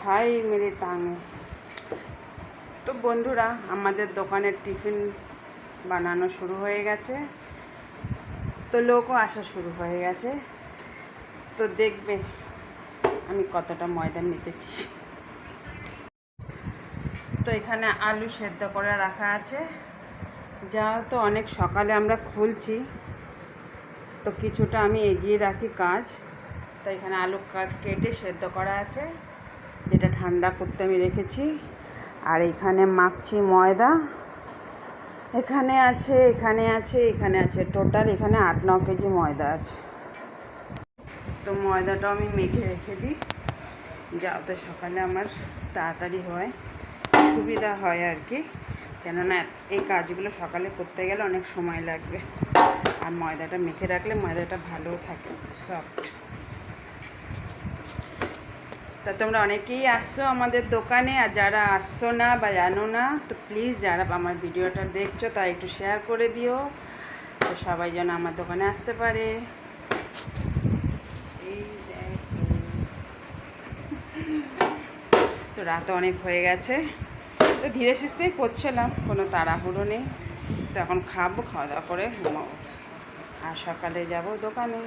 High মেরে টাঙে। তো বন্ধুরা, আমাদের দোকানের টিফিন বানানো শুরু হয়ে গেছে, তো লোকও আসা শুরু হয়ে গেছে। তো দেখবে আমি কতটা ময়দা মেপেছি। তো এখানে আলু সেদ্ধ করে রাখা আছে, যেহেতু অনেক সকালে আমরা খুলছি তো কিছুটা আমি এগিয়ে রাখি কাজ। তো এখানে আলু কেটে সেদ্ধ করা আছে, যেটা ঠান্ডা করতে আমি রেখেছি। আর এখানে মাখছি ময়দা, এখানে আছে, এখানে আছে, এখানে আছে, টোটাল এখানে 8-9 কেজি ময়দা আছে। তো ময়দাটাও আমি মেখে রেখে দিই, যাতে সকালে আমার তাড়াতাড়ি হয়, সুবিধা হয় আর কি। কেননা এই কাজগুলো সকালে করতে গেলে অনেক সময় লাগবে, আর ময়দাটা মেখে রাখলে ময়দাটা ভালোও থাকে, সফট। তা তোমরা অনেকেই আসছো আমাদের দোকানে, আর যারা আসছো না বা জানো না, তো প্লিজ যারা আমার ভিডিওটা দেখছো তারা একটু শেয়ার করে দিও, তো সবাই যেন আমার দোকানে আসতে পারে। এই দেখো, তো রাত অনেক হয়ে গেছে, তো ধীরে সুস্থেই করছিলাম, কোনো তাড়াহুড়ো নেই। তো এখন খাবো, খাওয়া দাওয়া করে ঘুমাবো, আর সকালে যাব দোকানে।